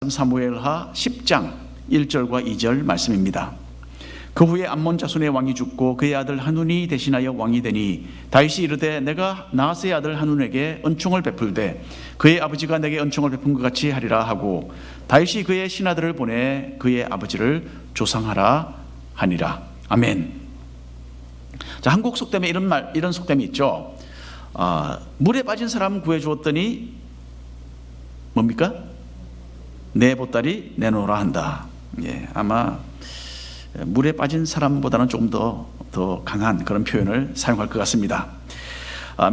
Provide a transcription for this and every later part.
말씀 사무엘하 10장 1절과 2절 말씀입니다. 그 후에 암몬 자손의 왕이 죽고 그의 아들 한눈이 대신하여 왕이 되니 다윗이 이르되 내가 나하스의 아들 한눈에게 은총을 베풀되 그의 아버지가 내게 은총을 베푼 것 같이 하리라 하고 다윗이 그의 신하들을 보내 그의 아버지를 조상하라 하니라. 아멘. 자, 한국 속담에 이런 속담이 있죠. 물에 빠진 사람 구해주었더니 뭡니까? 내 보따리 내놓으라 한다. 예, 아마 물에 빠진 사람보다는 조금 더 강한 그런 표현을 사용할 것 같습니다.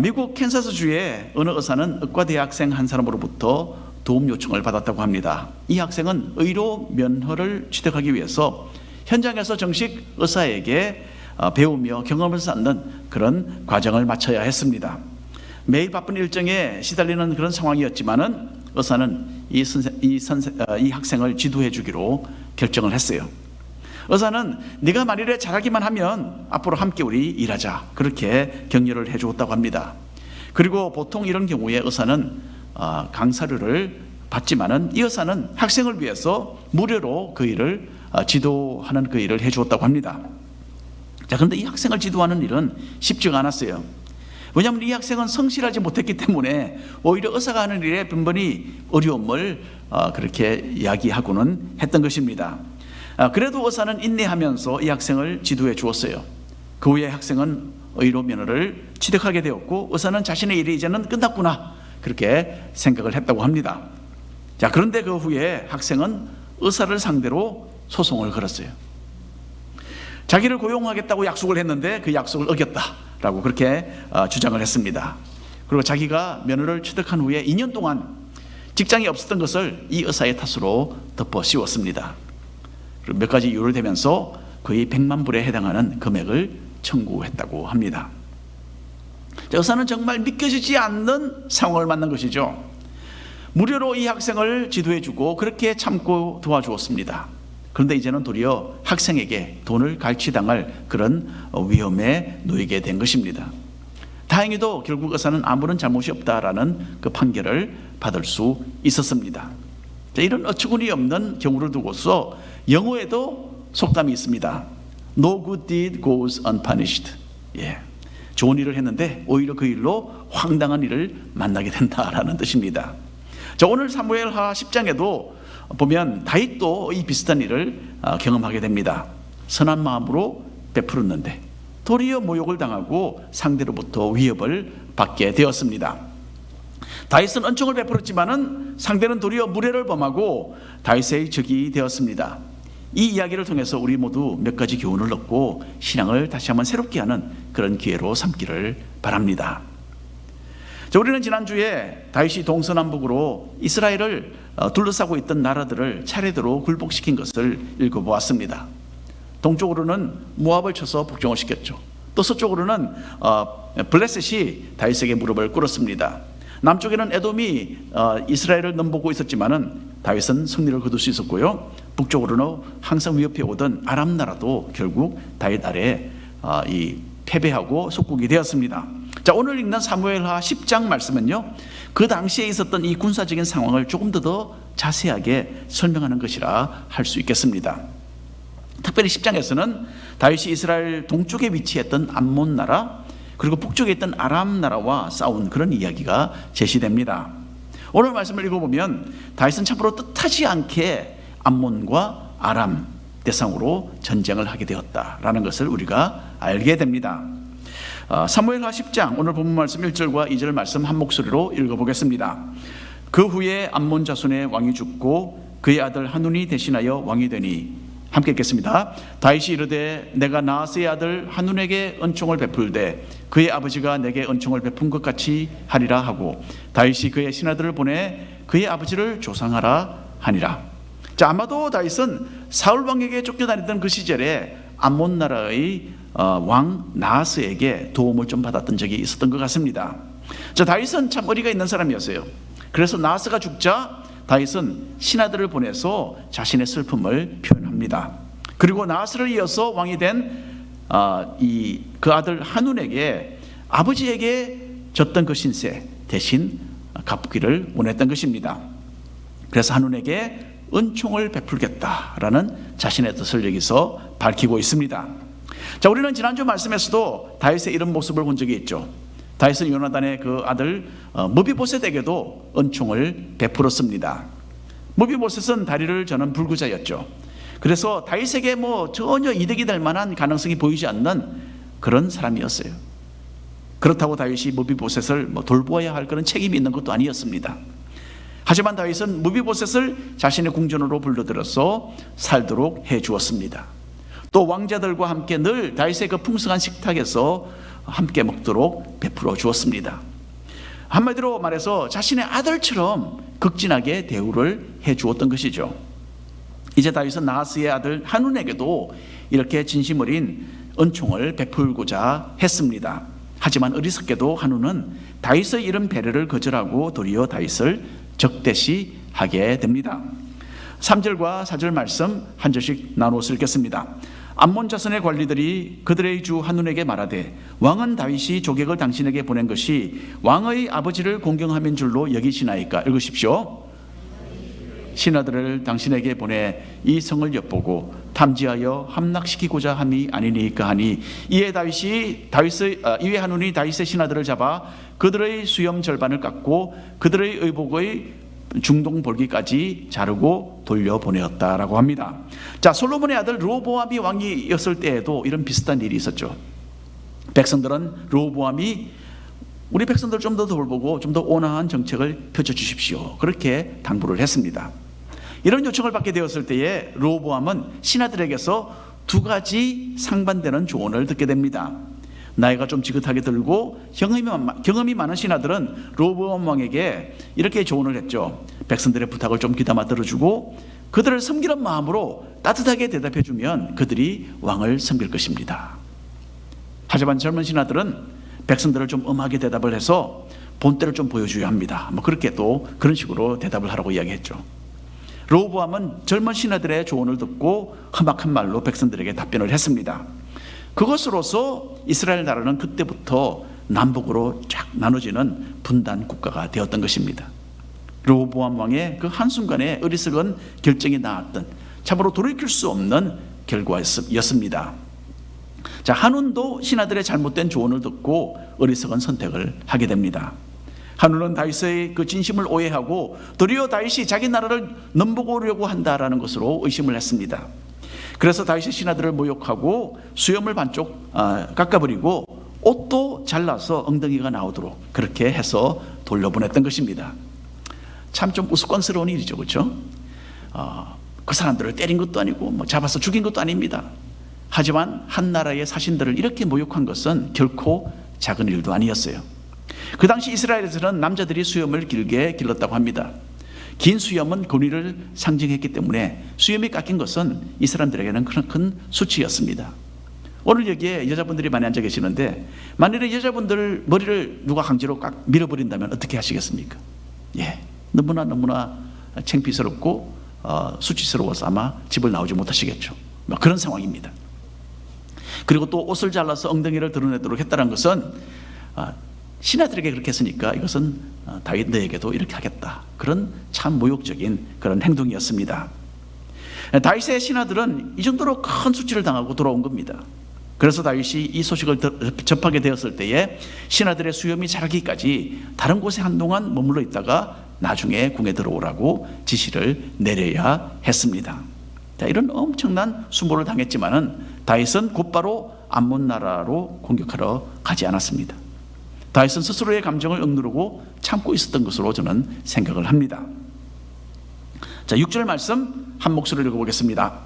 미국 캔사스주의 어느 의사는 의과대학생 한 사람으로부터 도움 요청을 받았다고 합니다. 이 학생은 의료 면허를 취득하기 위해서 현장에서 정식 의사에게 배우며 경험을 쌓는 그런 과정을 마쳐야 했습니다. 매일 바쁜 일정에 시달리는 그런 상황이었지만은 의사는 이 학생을 지도해 주기로 결정을 했어요. 의사는 네가 만일에 잘하기만 하면 앞으로 함께 우리 일하자, 그렇게 격려를 해주었다고 합니다. 그리고 보통 이런 경우에 의사는 강사료를 받지만은 이 의사는 학생을 위해서 무료로 그 일을 지도하는 그 일을 해주었다고 합니다. 자, 그런데 이 학생을 지도하는 일은 쉽지가 않았어요. 왜냐하면 이 학생은 성실하지 못했기 때문에 오히려 의사가 하는 일에 번번이 어려움을 그렇게 이야기하고는 했던 것입니다. 그래도 의사는 인내하면서 이 학생을 지도해 주었어요. 그 후에 학생은 의료 면허를 취득하게 되었고 의사는 자신의 일이 이제는 끝났구나, 그렇게 생각을 했다고 합니다. 자, 그런데 그 후에 학생은 의사를 상대로 소송을 걸었어요. 자기를 고용하겠다고 약속을 했는데 그 약속을 어겼다라고 그렇게 주장을 했습니다. 그리고 자기가 면허를 취득한 후에 2년 동안 직장이 없었던 것을 이 의사의 탓으로 덮어 씌웠습니다. 그리고 몇 가지 이유를 대면서 거의 100만 불에 해당하는 금액을 청구했다고 합니다. 의사는 정말 믿겨지지 않는 상황을 만난 것이죠. 무료로 이 학생을 지도해주고 그렇게 참고 도와주었습니다. 그런데 이제는 도리어 학생에게 돈을 갈취당할 그런 위험에 놓이게 된 것입니다. 다행히도 결국 의사는 아무런 잘못이 없다라는 그 판결을 받을 수 있었습니다. 이런 어처구니 없는 경우를 두고서 영어에도 속담이 있습니다. No good deed goes unpunished. 예, 좋은 일을 했는데 오히려 그 일로 황당한 일을 만나게 된다라는 뜻입니다. 자, 오늘 사무엘하 10장에도 보면 다윗도 이 비슷한 일을 경험하게 됩니다. 선한 마음으로 베풀었는데 도리어 모욕을 당하고 상대로부터 위협을 받게 되었습니다. 다윗은 은총을 베풀었지만은 상대는 도리어 무례를 범하고 다윗의 적이 되었습니다. 이 이야기를 통해서 우리 모두 몇 가지 교훈을 얻고 신앙을 다시 한번 새롭게 하는 그런 기회로 삼기를 바랍니다. 자, 우리는 지난주에 다윗이 동서남북으로 이스라엘을 둘러싸고 있던 나라들을 차례대로 굴복시킨 것을 읽어보았습니다. 동쪽으로는 모압을 쳐서 복종을 시켰죠. 또 서쪽으로는 블레셋이 다윗에게 무릎을 꿇었습니다. 남쪽에는 에돔이 이스라엘을 넘보고 있었지만은 다윗은 승리를 거둘 수 있었고요. 북쪽으로는 항상 위협해 오던 아람 나라도 결국 다윗 아래 패배하고 속국이 되었습니다. 자, 오늘 읽는 사무엘하 10장 말씀은요, 그 당시에 있었던 이 군사적인 상황을 조금 더 자세하게 설명하는 것이라 할 수 있겠습니다. 특별히 10장에서는 다윗이 이스라엘 동쪽에 위치했던 암몬 나라 그리고 북쪽에 있던 아람 나라와 싸운 그런 이야기가 제시됩니다. 오늘 말씀을 읽어보면 다윗은 참으로 뜻하지 않게 암몬과 아람 대상으로 전쟁을 하게 되었다라는 것을 우리가 알게 됩니다. 사무엘하 10장 오늘 본문 말씀 1절과 2절 말씀 한 목소리로 읽어보겠습니다. 그 후에 암몬 자손의 왕이 죽고 그의 아들 한눈이 대신하여 왕이 되니, 함께 읽겠습니다. 다윗이 이르되 내가 나하스의 아들 한눈에게 은총을 베풀되 그의 아버지가 내게 은총을 베푼 것 같이 하리라 하고 다윗이 그의 신하들을 보내 그의 아버지를 조상하라 하니라. 자, 아마도 다윗은 사울 왕에게 쫓겨다니던 그 시절에 암몬 나라의 왕 나하스에게 도움을 좀 받았던 적이 있었던 것 같습니다. 자, 다윗은 참 어리가 있는 사람이었어요. 그래서 나하스가 죽자 다윗은 신하들을 보내서 자신의 슬픔을 표현합니다. 그리고 나하스를 이어서 왕이 된 그 아들 한눈에게 아버지에게 졌던 그 신세 대신 갚기를 원했던 것입니다. 그래서 한눈에게 은총을 베풀겠다라는 자신의 뜻을 여기서 밝히고 있습니다. 자, 우리는 지난주 말씀에서도 다윗의 이런 모습을 본 적이 있죠. 다윗은 요나단의 그 아들 무비보셋에게도 은총을 베풀었습니다. 무비보셋은 다리를 저는 불구자였죠. 그래서 다윗에게 전혀 이득이 될 만한 가능성이 보이지 않는 그런 사람이었어요. 그렇다고 다윗이 무비보셋을 돌보아야 할 그런 책임이 있는 것도 아니었습니다. 하지만 다윗은 무비보셋을 자신의 궁전으로 불러들여서 살도록 해 주었습니다. 또 왕자들과 함께 늘 다윗의 그 풍성한 식탁에서 함께 먹도록 베풀어 주었습니다. 한마디로 말해서 자신의 아들처럼 극진하게 대우를 해 주었던 것이죠. 이제 다윗은 나하스의 아들 한운에게도 이렇게 진심 어린 은총을 베풀고자 했습니다. 하지만 어리석게도 한운은 다윗의 이런 배려를 거절하고 도리어 다윗을 적대시하게 됩니다. 3절과 4절 말씀 한 절씩 나누어서 읽겠습니다. 암몬 자손의 관리들이 그들의 주 한운에게 말하되 왕은 다윗이 조객을 당신에게 보낸 것이 왕의 아버지를 공경함인 줄로 여기시나이까. 읽으십시오. 신하들을 당신에게 보내 이 성을 엿보고 탐지하여 함락시키고자 함이 아니니까 하니, 이에 한운이 다윗의 신하들을 잡아 그들의 수염 절반을 깎고 그들의 의복의 중동 볼기까지 자르고 돌려보내었다라고 합니다. 자, 솔로몬의 아들 르호보암이 왕이었을 때에도 이런 비슷한 일이 있었죠. 백성들은 르호보암이 우리 백성들 좀 더 돌보고 좀 더 온화한 정책을 펼쳐주십시오, 그렇게 당부를 했습니다. 이런 요청을 받게 되었을 때에 르호보암은 신하들에게서 두 가지 상반되는 조언을 듣게 됩니다. 나이가 좀 지긋하게 들고 경험이 많은 신하들은 르호보암 왕에게 이렇게 조언을 했죠. 백성들의 부탁을 좀 귀담아 들어주고 그들을 섬기는 마음으로 따뜻하게 대답해주면 그들이 왕을 섬길 것입니다. 하지만 젊은 신하들은 백성들을 좀 엄하게 대답을 해서 본때를 좀 보여줘야 합니다. 그렇게 또 그런 식으로 대답을 하라고 이야기했죠. 르호보암은 젊은 신하들의 조언을 듣고 험악한 말로 백성들에게 답변을 했습니다. 그것으로서 이스라엘 나라는 그때부터 남북으로 쫙 나눠지는 분단 국가가 되었던 것입니다. 르호보암 왕의 그 한순간에 어리석은 결정이 나왔던 참으로 돌이킬 수 없는 결과였습니다. 자, 한운도 신하들의 잘못된 조언을 듣고 어리석은 선택을 하게 됩니다. 한운은 다윗의 그 진심을 오해하고 도리어 다윗이 자기 나라를 넘보고려고 한다라는 것으로 의심을 했습니다. 그래서 다윗의 신하들을 모욕하고 수염을 반쪽 깎아버리고 옷도 잘라서 엉덩이가 나오도록 그렇게 해서 돌려보냈던 것입니다. 참 좀 우스꽝스러운 일이죠, 그렇죠? 그 사람들을 때린 것도 아니고 잡아서 죽인 것도 아닙니다. 하지만 한 나라의 사신들을 이렇게 모욕한 것은 결코 작은 일도 아니었어요. 그 당시 이스라엘에서는 남자들이 수염을 길게 길렀다고 합니다. 긴 수염은 권위를 상징했기 때문에 수염이 깎인 것은 이 사람들에게는 큰 수치였습니다. 오늘 여기에 여자분들이 많이 앉아 계시는데 만일에 여자분들 머리를 누가 강제로 꽉 밀어버린다면 어떻게 하시겠습니까? 너무나 창피스럽고 수치스러워서 아마 집을 나오지 못하시겠죠. 그런 상황입니다. 그리고 또 옷을 잘라서 엉덩이를 드러내도록 했다는 것은 신하들에게 그렇게 했으니까 이것은 다윗 너에게도 이렇게 하겠다, 그런 참 모욕적인 그런 행동이었습니다. 다윗의 신하들은 이 정도로 큰 수치를 당하고 돌아온 겁니다. 그래서 다윗이 이 소식을 접하게 되었을 때에 신하들의 수염이 자라기까지 다른 곳에 한동안 머물러 있다가 나중에 궁에 들어오라고 지시를 내려야 했습니다. 자, 이런 엄청난 수모를 당했지만은 다윗은 곧바로 암몬 나라로 공격하러 가지 않았습니다. 다윗은 스스로의 감정을 억누르고 참고 있었던 것으로 저는 생각을 합니다. 자, 6절 말씀 한 목소리로 읽어보겠습니다.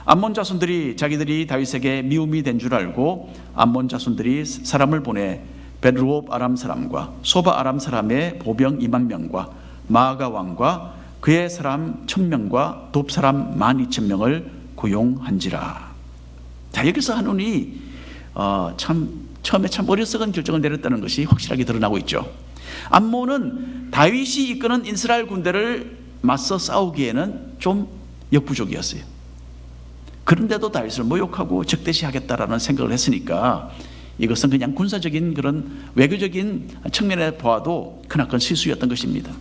암몬 자손들이 자기들이 다윗에게 미움이 된 줄 알고 암몬 자손들이 사람을 보내 벳르홉 아람 사람과 소바 아람 사람의 보병 2만 명과 마아가 왕과 그의 사람 1000명과 돕 사람 12,000명을 고용한지라. 자, 여기서 한운이 처음에 참 어리석은 결정을 내렸다는 것이 확실하게 드러나고 있죠. 암몬은 다윗이 이끄는 이스라엘 군대를 맞서 싸우기에는 좀 역부족이었어요. 그런데도 다윗을 모욕하고 적대시하겠다라는 생각을 했으니까 이것은 그냥 군사적인 그런 외교적인 측면에 보아도 크나큰 실수였던 것입니다.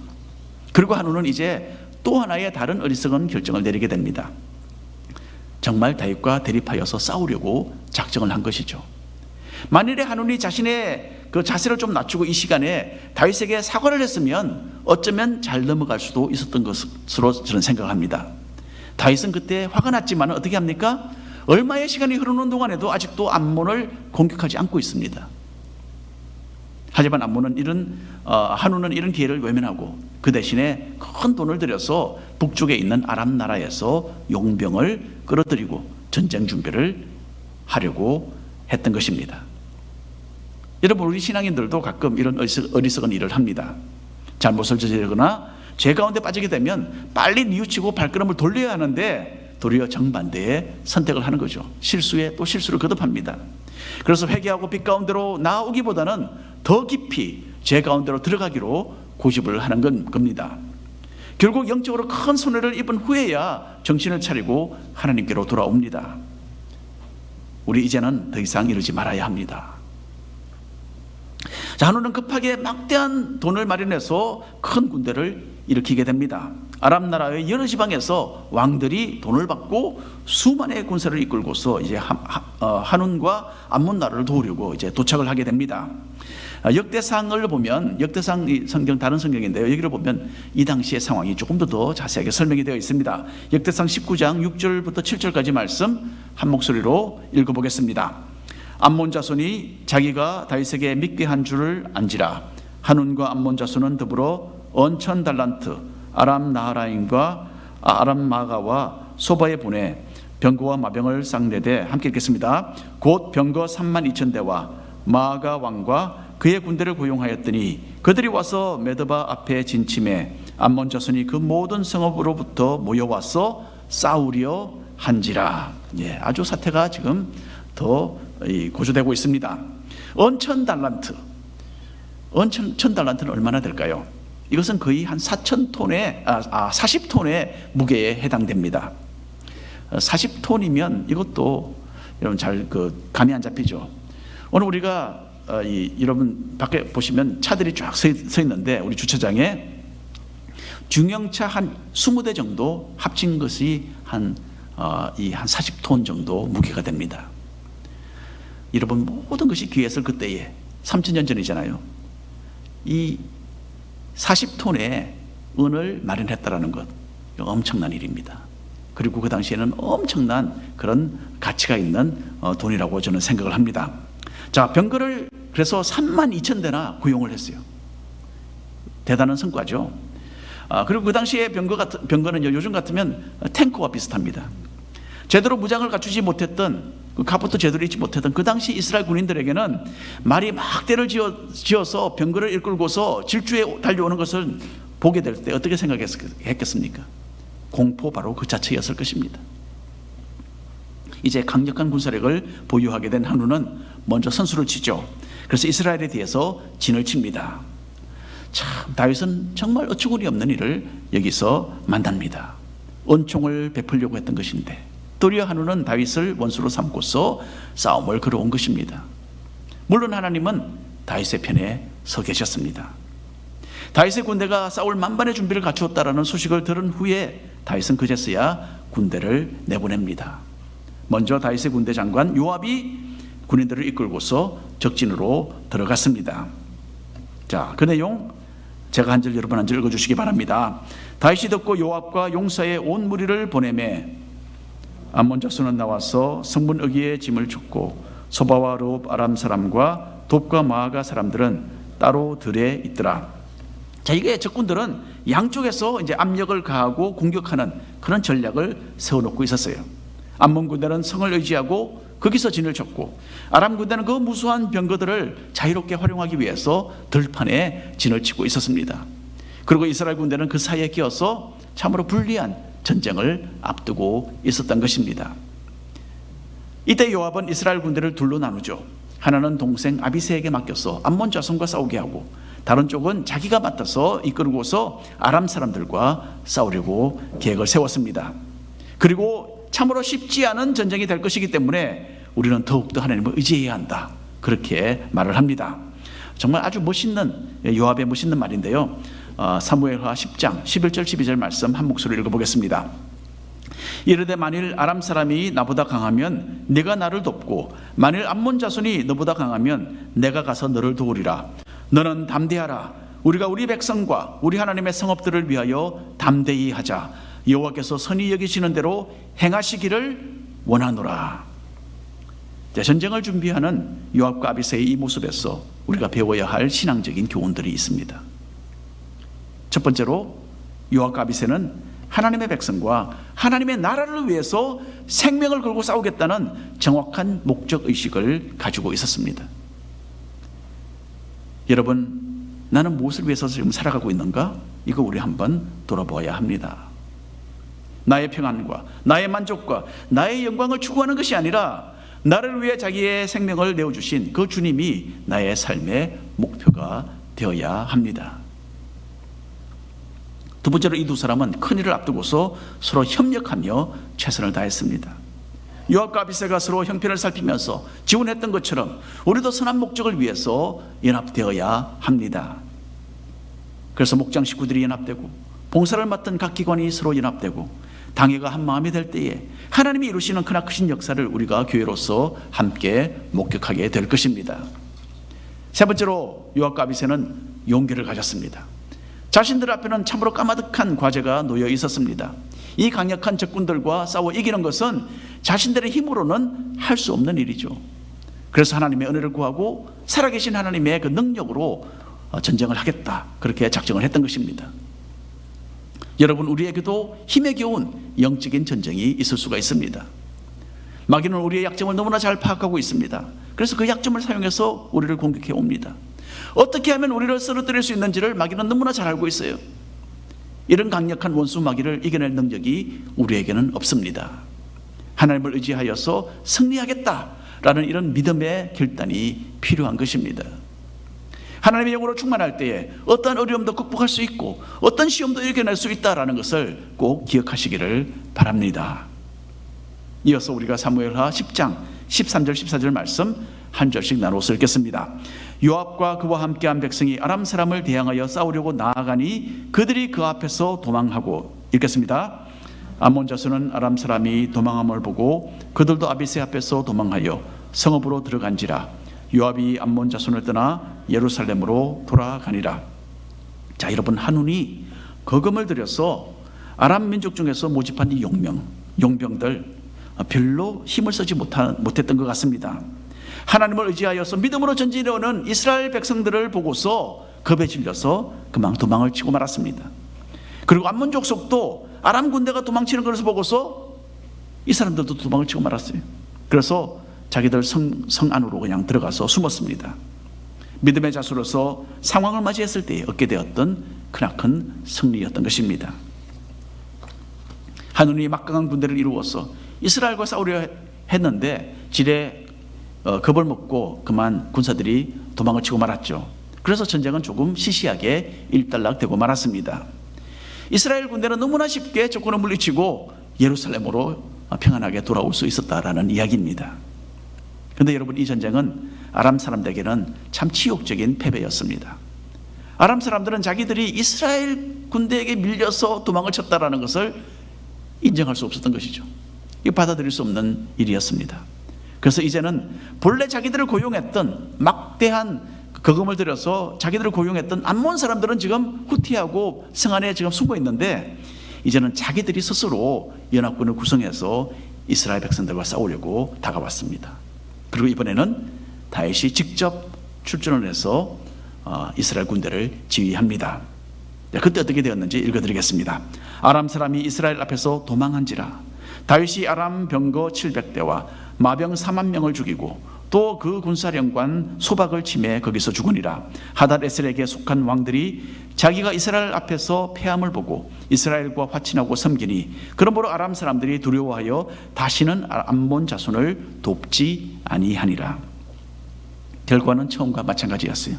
그리고 한운은 이제 또 하나의 다른 어리석은 결정을 내리게 됩니다. 정말 다윗과 대립하여서 싸우려고 작정을 한 것이죠. 만일에 한운이 자신의 그 자세를 좀 낮추고 이 시간에 다윗에게 사과를 했으면 어쩌면 잘 넘어갈 수도 있었던 것으로 저는 생각합니다. 다윗은 그때 화가 났지만 어떻게 합니까? 얼마의 시간이 흐르는 동안에도 아직도 암몬을 공격하지 않고 있습니다. 하지만 한운은 이런 기회를 외면하고 그 대신에 큰 돈을 들여서 북쪽에 있는 아람 나라에서 용병을 끌어들이고 전쟁 준비를 하려고 했던 것입니다. 여러분, 우리 신앙인들도 가끔 이런 어리석은 일을 합니다. 잘못을 저지르거나 죄 가운데 빠지게 되면 빨리 뉘우치고 발걸음을 돌려야 하는데 도리어 정반대의 선택을 하는 거죠. 실수에 또 실수를 거듭합니다. 그래서 회개하고 빛 가운데로 나오기보다는 더 깊이 죄 가운데로 들어가기로 고집을 하는 겁니다. 결국 영적으로 큰 손해를 입은 후에야 정신을 차리고 하나님께로 돌아옵니다. 우리 이제는 더 이상 이러지 말아야 합니다. 자, 한운은 급하게 막대한 돈을 마련해서 큰 군대를 일으키게 됩니다. 아람 나라의 여러 지방에서 왕들이 돈을 받고 수만의 군사를 이끌고서 이제 한운과 암몬 나라를 도우려고 이제 도착을 하게 됩니다. 역대상을 보면, 역대상 성경 다른 성경인데요, 여기를 보면 이 당시의 상황이 조금 더 자세하게 설명이 되어 있습니다. 역대상 19장 6절부터 7절까지 말씀 한 목소리로 읽어보겠습니다. 암몬 자손이 자기가 다윗에게 믿게 한 줄을 안지라. 한운과 암몬 자손은 더불어 언천 달란트 아람 나하라임과 아람 마가와 소바에 보내 병거와 마병을 쌍내되, 함께 읽겠습니다. 곧 병거 32,000대와 마가 왕과 그의 군대를 고용하였더니 그들이 와서 메드바 앞에 진침해 암몬 자손이 그 모든 성읍으로부터 모여와서 싸우려 한지라. 예, 아주 사태가 지금 더 고조되고 있습니다. 언천 달란트, 천 달란트는 얼마나 될까요? 이것은 거의 한 40톤의 무게에 해당됩니다. 40톤이면 이것도 여러분 잘 감이 안 잡히죠. 오늘 우리가 여러분 밖에 보시면 차들이 쫙 서 있는데 우리 주차장에 중형차 한 20대 정도 합친 것이 한 40톤 정도 무게가 됩니다. 여러분, 모든 것이 귀했을 그때에 3000년 전이잖아요. 이 40톤의 은을 마련했다라는 것, 엄청난 일입니다. 그리고 그 당시에는 엄청난 그런 가치가 있는 돈이라고 저는 생각을 합니다. 자, 병거를 그래서 32,000대나 고용을 했어요. 대단한 성과죠. 그리고 그 당시에 병거는 요즘 같으면 탱크와 비슷합니다. 제대로 무장을 갖추지 못했던, 갑옷도 제대로 입지 못했던 그 당시 이스라엘 군인들에게는 말이 막 떼를 지어서 병거를 이끌고서 질주에 달려오는 것을 보게 될 때 어떻게 생각했겠습니까? 공포 바로 그 자체였을 것입니다. 이제 강력한 군사력을 보유하게 된 한운은 먼저 선수를 치죠. 그래서 이스라엘에 대해서 진을 칩니다. 참, 다윗은 정말 어처구니 없는 일을 여기서 만납니다. 은총을 베풀려고 했던 것인데 도리어 한운은 다윗을 원수로 삼고서 싸움을 걸어온 것입니다. 물론 하나님은 다윗의 편에 서 계셨습니다. 다윗의 군대가 싸울 만반의 준비를 갖추었다라는 소식을 들은 후에 다윗은 그제서야 군대를 내보냅니다. 먼저 다윗의 군대 장관 요압이 군인들을 이끌고서 적진으로 들어갔습니다. 자, 그 내용 제가 한 절 여러분 한 절 읽어주시기 바랍니다. 다윗이 듣고 요압과 용사의 온 무리를 보내매 암몬 자손은 나와서 성문 어귀에 짐을 줬고 소바와 롭 아람 사람과 돕과 마아가 사람들은 따로 들에 있더라. 자, 이게 적군들은 양쪽에서 이제 압력을 가하고 공격하는 그런 전략을 세워놓고 있었어요. 암몬 군대는 성을 의지하고 거기서 진을 쳤고 아람 군대는 그 무수한 병거들을 자유롭게 활용하기 위해서 들판에 진을 치고 있었습니다. 그리고 이스라엘 군대는 그 사이에 끼어서 참으로 불리한 전쟁을 앞두고 있었던 것입니다. 이때 요압은 이스라엘 군대를 둘로 나누죠. 하나는 동생 아비새에게 맡겨서 암몬 자손과 싸우게 하고 다른 쪽은 자기가 맡아서 이끌고서 아람 사람들과 싸우려고 계획을 세웠습니다. 그리고 참으로 쉽지 않은 전쟁이 될 것이기 때문에 우리는 더욱더 하나님을 의지해야 한다, 그렇게 말을 합니다. 정말 아주 멋있는, 요압의 멋있는 말인데요. 사무엘하 10장 11절 12절 말씀 한 목소리로 읽어보겠습니다. 이르되 만일 아람 사람이 나보다 강하면 네가 나를 돕고 만일 암몬 자손이 너보다 강하면 내가 가서 너를 도우리라. 너는 담대하라. 우리가 우리 백성과 우리 하나님의 성읍들을 위하여 담대히 하자. 여호와께서 선히 여기시는 대로 행하시기를 원하노라. 전쟁을 준비하는 요압과 아비새의 이 모습에서 우리가 배워야 할 신앙적인 교훈들이 있습니다. 첫 번째로 요압과 아비새는 하나님의 백성과 하나님의 나라를 위해서 생명을 걸고 싸우겠다는 정확한 목적의식을 가지고 있었습니다. 여러분, 나는 무엇을 위해서 지금 살아가고 있는가? 이거 우리 한번 돌아보아야 합니다. 나의 평안과 나의 만족과 나의 영광을 추구하는 것이 아니라 나를 위해 자기의 생명을 내어주신 그 주님이 나의 삶의 목표가 되어야 합니다. 두 번째로 이 두 사람은 큰일을 앞두고서 서로 협력하며 최선을 다했습니다. 요압과 아비새가 서로 형편을 살피면서 지원했던 것처럼 우리도 선한 목적을 위해서 연합되어야 합니다. 그래서 목장 식구들이 연합되고 봉사를 맡은 각 기관이 서로 연합되고 당회가 한 마음이 될 때에 하나님이 이루시는 크나크신 역사를 우리가 교회로서 함께 목격하게 될 것입니다. 세 번째로 요압과 아비새는 용기를 가졌습니다. 자신들 앞에는 참으로 까마득한 과제가 놓여 있었습니다. 이 강력한 적군들과 싸워 이기는 것은 자신들의 힘으로는 할 수 없는 일이죠. 그래서 하나님의 은혜를 구하고 살아계신 하나님의 그 능력으로 전쟁을 하겠다, 그렇게 작정을 했던 것입니다. 여러분, 우리에게도 힘에 겨운 영적인 전쟁이 있을 수가 있습니다. 마귀는 우리의 약점을 너무나 잘 파악하고 있습니다. 그래서 그 약점을 사용해서 우리를 공격해 옵니다. 어떻게 하면 우리를 쓰러뜨릴 수 있는지를 마귀는 너무나 잘 알고 있어요. 이런 강력한 원수 마귀를 이겨낼 능력이 우리에게는 없습니다. 하나님을 의지하여서 승리하겠다라는 이런 믿음의 결단이 필요한 것입니다. 하나님의 영으로 충만할 때에 어떤 어려움도 극복할 수 있고 어떤 시험도 이겨낼 수 있다라는 것을 꼭 기억하시기를 바랍니다. 이어서 우리가 사무엘하 10장 13절 14절 말씀 한 절씩 나눠서 읽겠습니다. 요압과 그와 함께한 백성이 아람 사람을 대항하여 싸우려고 나아가니 그들이 그 앞에서 도망하고, 읽겠습니다. 암몬 자손은 아람 사람이 도망함을 보고 그들도 아비새 앞에서 도망하여 성읍으로 들어간지라. 요압이 암몬 자손을 떠나 예루살렘으로 돌아가니라. 자, 여러분, 한운이 거금을 들여서 아람 민족 중에서 모집한 이 용병들 별로 힘을 쓰지 못했던 것 같습니다. 하나님을 의지하여서 믿음으로 전진해오는 이스라엘 백성들을 보고서 겁에 질려서 그만 도망을 치고 말았습니다. 그리고 암몬 족속도 아람 군대가 도망치는 것을 보고서 이 사람들도 도망을 치고 말았어요. 그래서 자기들 성 안으로 그냥 들어가서 숨었습니다. 믿음의 자수로서 상황을 맞이했을 때 얻게 되었던 크나큰 승리였던 것입니다. 한운이 막강한 군대를 이루어서 이스라엘과 싸우려 했는데 지레 겁을 먹고 그만 군사들이 도망을 치고 말았죠. 그래서 전쟁은 조금 시시하게 일단락되고 말았습니다. 이스라엘 군대는 너무나 쉽게 적군을 물리치고 예루살렘으로 평안하게 돌아올 수 있었다라는 이야기입니다. 그런데 여러분, 이 전쟁은 아람 사람들에게는 참 치욕적인 패배였습니다. 아람 사람들은 자기들이 이스라엘 군대에게 밀려서 도망을 쳤다라는 것을 인정할 수 없었던 것이죠. 이거 받아들일 수 없는 일이었습니다. 그래서 이제는 본래 자기들을 고용했던 막대한 거금을 들여서 자기들을 고용했던 암몬 사람들은 지금 후퇴하고 성 안에 지금 숨어 있는데 이제는 자기들이 스스로 연합군을 구성해서 이스라엘 백성들과 싸우려고 다가왔습니다. 그리고 이번에는 다윗이 직접 출전을 해서 이스라엘 군대를 지휘합니다. 그때 어떻게 되었는지 읽어드리겠습니다. 아람 사람이 이스라엘 앞에서 도망한지라. 다윗이 아람 병거 700대와 마병 4만 명을 죽이고 또 그 군사령관 소박을 치매 거기서 죽으니라. 하닷에셀에게 속한 왕들이 자기가 이스라엘 앞에서 패함을 보고 이스라엘과 화친하고 섬기니 그러므로 아람 사람들이 두려워하여 다시는 암몬 자손을 돕지 아니하니라. 결과는 처음과 마찬가지였어요.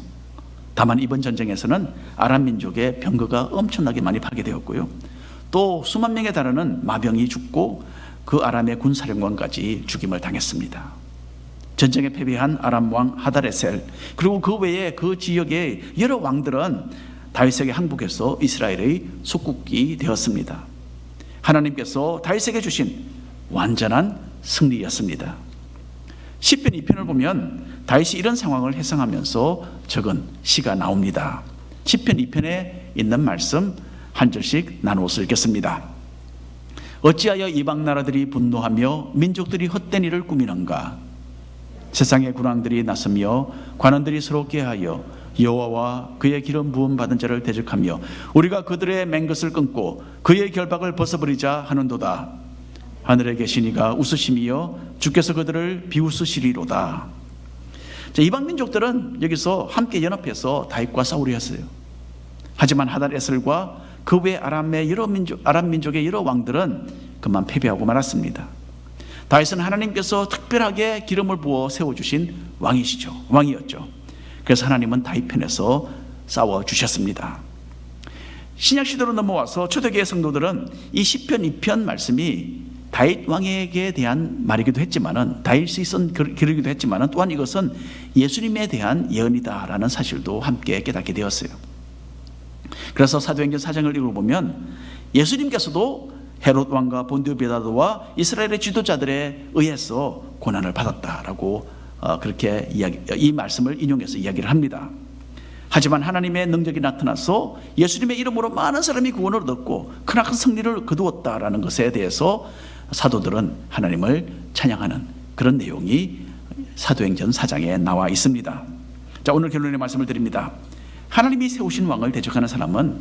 다만 이번 전쟁에서는 아람 민족의 병거가 엄청나게 많이 파괴되었고요. 또 수만 명에 달하는 마병이 죽고 그 아람의 군사령관까지 죽임을 당했습니다. 전쟁에 패배한 아람 왕 하닷에셀 그리고 그 외에 그 지역의 여러 왕들은 다윗에게 항복해서 이스라엘의 속국이 되었습니다. 하나님께서 다윗에게 주신 완전한 승리였습니다. 시편 2편을 보면 다윗이 이런 상황을 해상하면서 적은 시가 나옵니다. 시편 2편에 있는 말씀 한 절씩 나누어서 읽겠습니다. 어찌하여 이방 나라들이 분노하며 민족들이 헛된 일을 꾸미는가? 세상의 군왕들이 나서며 관원들이 서로 꾀하여 여호와와 그의 기름 부음 받은 자를 대적하며 우리가 그들의 맹것을 끊고 그의 결박을 벗어버리자 하는도다. 하늘에 계신 이가 웃으심이여 주께서 그들을 비웃으시리로다. 이방 민족들은 여기서 함께 연합해서 다윗과 싸우려 했어요. 하지만 하닷에셀과 그 외 아람 민족의 여러 왕들은 그만 패배하고 말았습니다. 다윗은 하나님께서 특별하게 기름을 부어 세워주신 왕이었죠. 그래서 하나님은 다윗 편에서 싸워주셨습니다. 신약 시대로 넘어와서 초대교회 성도들은 이 시편 2편 말씀이 다윗 왕에게 대한 말이기도 했지만은, 다윗이 쓴 기록이기도 했지만은, 또한 이것은 예수님에 대한 예언이다라는 사실도 함께 깨닫게 되었어요. 그래서 사도행전 4장을 읽어보면 예수님께서도 헤롯 왕과 본디오 빌라도와 이스라엘의 지도자들에 의해서 고난을 받았다라고 그렇게 이 말씀을 인용해서 이야기를 합니다. 하지만 하나님의 능력이 나타나서 예수님의 이름으로 많은 사람이 구원을 얻었고 크나큰 승리를 거두었다라는 것에 대해서 사도들은 하나님을 찬양하는 그런 내용이 사도행전 4장에 나와 있습니다. 자, 오늘 결론의 말씀을 드립니다. 하나님이 세우신 왕을 대적하는 사람은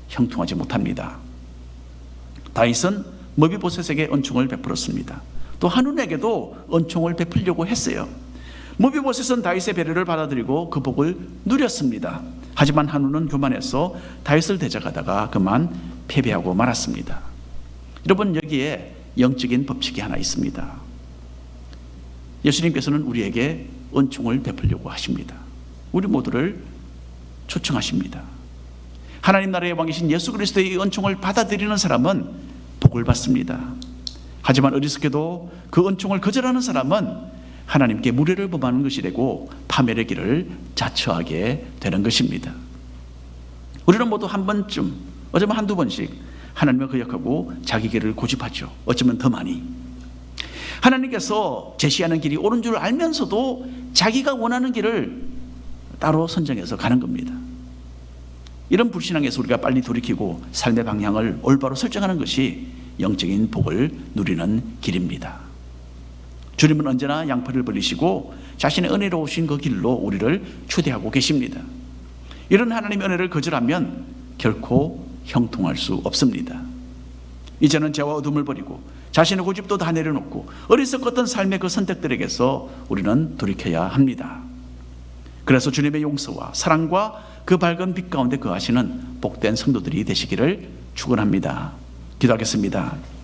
형통하지 못합니다. 다윗은 머비보셋에게 은총을 베풀었습니다. 또 한운에게도 은총을 베풀려고 했어요. 머비보셋은 다윗의 배려를 받아들이고 그 복을 누렸습니다. 하지만 한운은 교만해서 다윗을 대적하다가 그만 패배하고 말았습니다. 여러분, 여기에 영적인 법칙이 하나 있습니다. 예수님께서는 우리에게 은총을 베풀려고 하십니다. 우리 모두를 초청하십니다. 하나님 나라의 왕이신 예수 그리스도의 은총을 받아들이는 사람은 복을 받습니다. 하지만 어리석게도 그 은총을 거절하는 사람은 하나님께 무례를 범하는 것이 되고 파멸의 길을 자처하게 되는 것입니다. 우리는 모두 한 번쯤, 어쩌면 한두 번씩 하나님을 거역하고 자기 길을 고집하죠. 어쩌면 더 많이. 하나님께서 제시하는 길이 옳은 줄 알면서도 자기가 원하는 길을 따로 선정해서 가는 겁니다. 이런 불신앙에서 우리가 빨리 돌이키고 삶의 방향을 올바로 설정하는 것이 영적인 복을 누리는 길입니다. 주님은 언제나 양팔을 벌리시고 자신의 은혜로우신 그 길로 우리를 초대하고 계십니다. 이런 하나님의 은혜를 거절하면 결코 형통할 수 없습니다. 이제는 죄와 어둠을 버리고 자신의 고집도 다 내려놓고 어리석었던 삶의 그 선택들에게서 우리는 돌이켜야 합니다. 그래서 주님의 용서와 사랑과 그 밝은 빛 가운데 거하시는 복된 성도들이 되시기를 축원합니다. 기도하겠습니다.